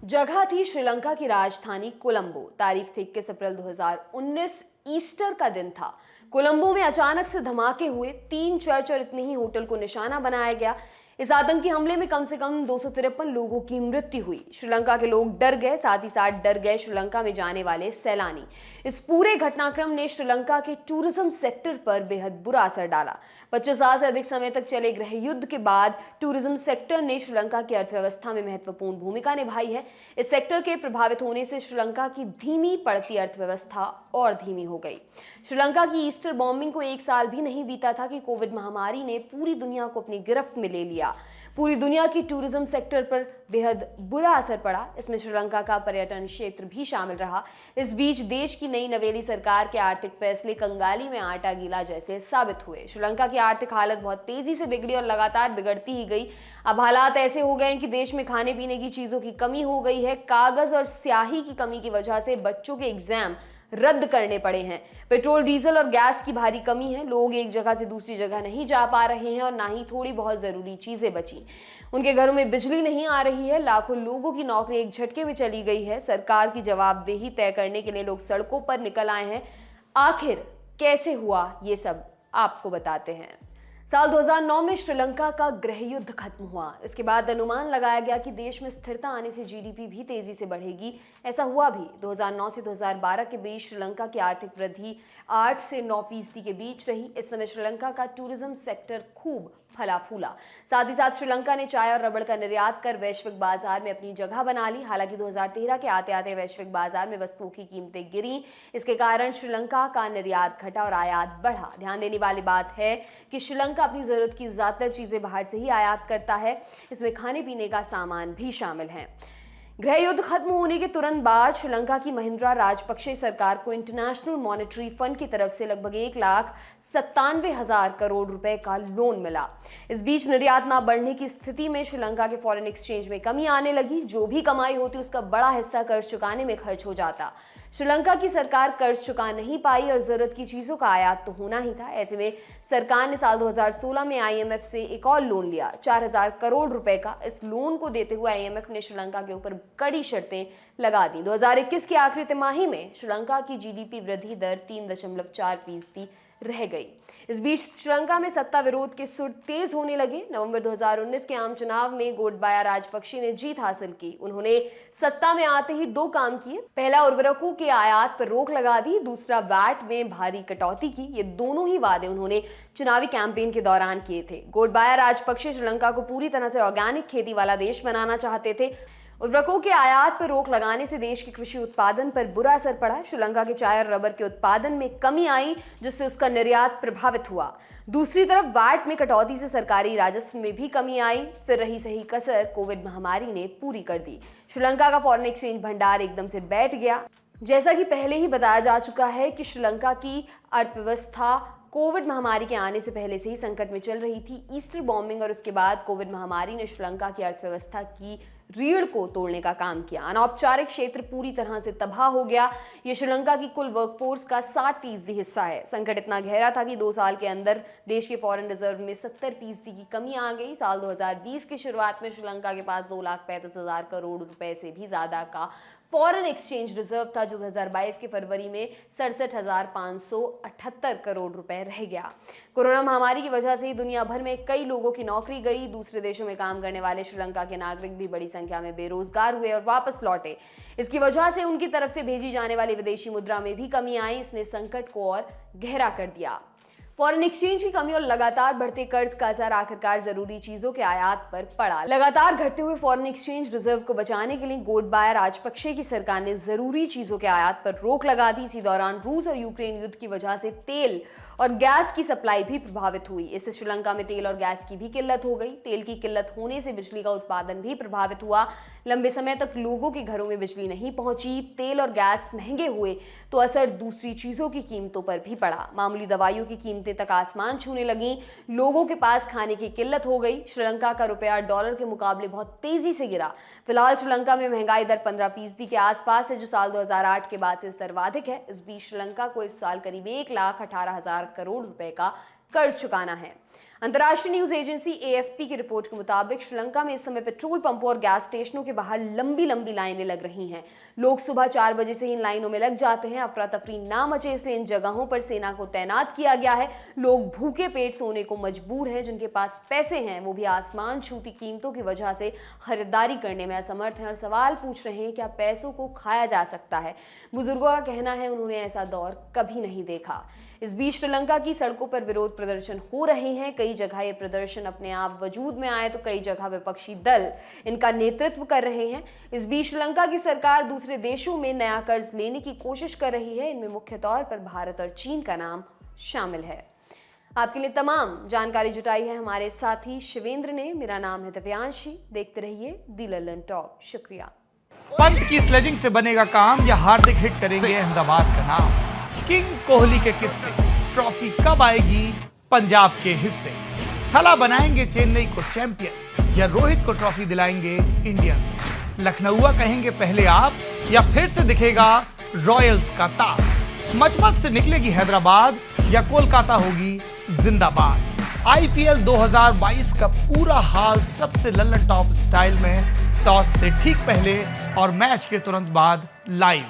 जगह थी श्रीलंका की राजधानी कोलंबो। तारीख थी 21 अप्रैल 2019। ईस्टर का दिन था। कोलंबो में अचानक से धमाके हुए। 3 चर्च और इतने ही होटल को निशाना बनाया गया। इस आतंकी हमले में कम से कम 253 लोगों की मृत्यु हुई। श्रीलंका के लोग डर गए, साथ ही साथ डर गए श्रीलंका में जाने वाले सैलानी। इस पूरे घटनाक्रम ने श्रीलंका के टूरिज्म सेक्टर पर बेहद बुरा असर डाला। 25 साल से अधिक समय तक चले गृह युद्ध के बाद टूरिज्म सेक्टर ने श्रीलंका की अर्थव्यवस्था में महत्वपूर्ण भूमिका निभाई है। इस सेक्टर के प्रभावित होने से श्रीलंका की धीमी पड़ती अर्थव्यवस्था और धीमी हो गई। श्रीलंका की ईस्टर बॉम्बिंग को 1 साल भी नहीं बीता था कि कोविड महामारी ने पूरी दुनिया को अपनी गिरफ्त में ले लिया। पूरी दुनिया की टूरिज्म सेक्टर पर बेहद बुरा असर पड़ा। इसमें श्रीलंका का पर्यटन क्षेत्र भी शामिल रहा। इस बीच देश की नई नवेली सरकार के आर्थिक फैसले कंगाली में आटा गीला जैसे साबित हुए। श्रीलंका की आर्थिक हालत बहुत तेजी से बिगड़ी और लगातार बिगड़ती ही गई। अब हालात ऐसे हो गए हैं कि देश में खाने पीने की चीजों की कमी हो गई है। कागज और स्याही की कमी की वजह से बच्चों के एग्जाम रद्द करने पड़े हैं। पेट्रोल, डीजल और गैस की भारी कमी है। लोग एक जगह से दूसरी जगह नहीं जा पा रहे हैं और ना ही थोड़ी बहुत जरूरी चीजें बची। उनके घरों में बिजली नहीं आ रही है। लाखों लोगों की नौकरी एक झटके में चली गई है। सरकार की जवाबदेही तय करने के लिए लोग सड़कों पर निकल आए हैं। आखिर कैसे हुआ ये सब आपको बताते हैं। साल 2009 में श्रीलंका का गृह युद्ध खत्म हुआ। इसके बाद अनुमान लगाया गया कि देश में स्थिरता आने से जीडीपी भी तेजी से बढ़ेगी। ऐसा हुआ भी। 2009 से 2012 के बीच श्रीलंका की आर्थिक वृद्धि 8 से 9% के बीच रही। इस समय श्रीलंका का टूरिज्म सेक्टर खूब फला फूला। साथ ही साथ श्रीलंका ने चाय और रबड़ का निर्यात कर वैश्विक बाजार में अपनी जगह बना ली। हालांकि 2013 के आते आते वैश्विक बाजार में वस्तुओं की कीमतें गिरी। इसके कारण श्रीलंका का निर्यात घटा और आयात बढ़ा। ध्यान देने वाली बात है कि श्रीलंका अपनी जरूरत की ज्यादातर चीजें बाहर से ही आयात करता है। इसमें खाने पीने का सामान भी शामिल है। गृह युद्ध खत्म होने के तुरंत बाद श्रीलंका की महिंद्रा राजपक्षे सरकार को इंटरनेशनल मॉनेटरी फंड की तरफ से लगभग 1,97,000 करोड़ रुपए का लोन मिला। इस बीच निर्यात न बढ़ने की स्थिति में श्रीलंका के फॉरेन एक्सचेंज में कमी आने लगी। जो भी कमाई होती उसका बड़ा हिस्सा कर्ज चुकाने में खर्च हो जाता। श्रीलंका की सरकार कर्ज चुका नहीं पाई और जरूरत की चीजों का आयात तो होना ही था। ऐसे में सरकार ने साल 2016 में आईएमएफ से एक और लोन लिया, 4,000 करोड़ रुपए का। इस लोन को देते हुए आईएमएफ ने श्रीलंका के ऊपर कड़ी शर्तें लगा दी। 2021 की आखिरी तिमाही में श्रीलंका की जीडीपी वृद्धि दर 3.4% रह गई। इस बीच श्रीलंका में सत्ता विरोध के सुर तेज होने लगे। नवंबर 2019 के आम चुनाव में गोटबाया राजपक्षे ने जीत हासिल की। उन्होंने सत्ता में आते ही 2 काम किए। पहला, उर्वरकों के आयात पर रोक लगा दी। दूसरा, वैट में भारी कटौती की। ये दोनों ही वादे उन्होंने चुनावी कैंपेन के दौरान किए थे। गोटबाया राजपक्षे श्रीलंका को पूरी तरह से ऑर्गेनिक खेती वाला देश बनाना चाहते थे। उर्वरकों के आयात पर रोक लगाने से देश के कृषि उत्पादन पर बुरा असर पड़ा। श्रीलंका के चाय और रबर के उत्पादन में कमी आई, जिससे उसका निर्यात प्रभावित हुआ। दूसरी तरफ वैट में कटौती से सरकारी राजस्व में भी कमी आई। फिर रही सही कसर कोविड महामारी ने पूरी कर दी। श्रीलंका का फॉरेन एक्सचेंज भंडार एकदम से बैठ गया। जैसा कि पहले ही बताया जा चुका है कि श्रीलंका की अर्थव्यवस्था कोविड महामारी के आने से पहले से ही संकट में चल रही थी। ईस्टर बॉम्बिंग और उसके बाद कोविड महामारी ने श्रीलंका की अर्थव्यवस्था की रीढ़ को तोड़ने का काम किया। अनौपचारिक क्षेत्र पूरी तरह से तबाह हो गया। ये श्रीलंका की कुल वर्कफोर्स का 60% हिस्सा है। संकट इतना गहरा था कि 2 साल के अंदर देश के फॉरेन रिजर्व में 70% की कमी आ गई। साल 2020 की शुरुआत में श्रीलंका के पास 2,35,000 करोड़ रुपए से भी ज्यादा का फॉरेन एक्सचेंज रिजर्व था, जो 2022 के फरवरी में 67,578 करोड़ रुपए रह गया। कोरोना महामारी की वजह से ही दुनिया भर में कई लोगों की नौकरी गई। दूसरे देशों में काम करने वाले श्रीलंका के नागरिक भी बड़ी संख्या में बेरोजगार हुए और वापस लौटे। इसकी वजह से उनकी तरफ से भेजी जाने वाली विदेशी मुद्रा में भी कमी आई। इसने संकट को और गहरा कर दिया। फॉरेन एक्सचेंज की कमी और लगातार बढ़ते कर्ज का असर आखिरकार जरूरी चीजों के आयात पर पड़ा। लगातार घटते हुए फॉरेन एक्सचेंज रिजर्व को बचाने के लिए गोटबाया राजपक्षे की सरकार ने जरूरी चीजों के आयात पर रोक लगा दी। इसी दौरान रूस और यूक्रेन युद्ध की वजह से तेल और गैस की सप्लाई भी प्रभावित हुई। इससे श्रीलंका में तेल और गैस की भी किल्लत हो गई। तेल की किल्लत होने से बिजली का उत्पादन भी प्रभावित हुआ। लंबे समय तक लोगों के घरों में बिजली नहीं पहुंची। तेल और गैस महंगे हुए तो असर दूसरी चीजों की कीमतों पर भी पड़ा। मामूली दवाइयों की कीमतें तक आसमान छूने लगी। लोगों के पास खाने की किल्लत हो गई। श्रीलंका का रुपया डॉलर के मुकाबले बहुत तेजी से गिरा। फिलहाल श्रीलंका में महंगाई दर 15% के आसपास है, जो साल 2008 के बाद से सर्वाधिक है। इस बीच श्रीलंका को इस साल करीब 1,18,000 करोड़ रुपए का कर्ज चुकाना है। अंतर्राष्ट्रीय न्यूज एजेंसी AFP की रिपोर्ट के मुताबिक श्रीलंका में इस समय पेट्रोल पंपों और गैस स्टेशनों के बाहर लंबी लंबी लाइनें लग रही हैं। लोग सुबह 4 बजे से इन लाइनों में लग जाते हैं। अफरा तफरी ना मचे इसलिए इन जगहों पर सेना को तैनात किया गया है। लोग भूखे पेट सोने को मजबूर हैं। जिनके पास पैसे हैं वो भी आसमान छूती कीमतों की वजह से खरीदारी करने में असमर्थ हैं और सवाल पूछ रहे हैं क्या पैसों को खाया जा सकता है। बुजुर्गों का कहना है उन्होंने ऐसा दौर कभी नहीं देखा। इस बीच श्रीलंका की सड़कों पर विरोध प्रदर्शन हो रहे हैं। कई जगह ये प्रदर्शन अपने आप वजूद में आए तो कई जगह विपक्षी दल इनका नेतृत्व कर रहे हैं। इस बीच श्रीलंका की सरकार दूसरे देशों में नया कर्ज लेने की कोशिश कर रही है। इनमें मुख्य तौर पर भारत और चीन का नाम शामिल है। आपके लिए तमाम जानकारी जुटाई है हमारे साथी शिवेंद्र ने। मेरा नाम है दिव्यांशी। देखते रहिए दी लल्लन टॉप। शुक्रिया। पंत की स्लेजिंग से बनेगा काम या हार्दिक हिट करेंगे अहमदाबाद का नाम। किंग कोहली के किस्से, ट्रॉफी कब आएगी पंजाब के हिस्से। थला बनाएंगे चेन्नई को चैंपियन या रोहित को ट्रॉफी दिलाएंगे इंडियंस। लखनऊआ कहेंगे पहले आप या फिर से दिखेगा रॉयल्स का ताज। मचमच से निकलेगी हैदराबाद या कोलकाता होगी जिंदाबाद। IPL 2022 का पूरा हाल सबसे लल्लन टॉप स्टाइल में टॉस से ठीक पहले और मैच के तुरंत बाद लाइव।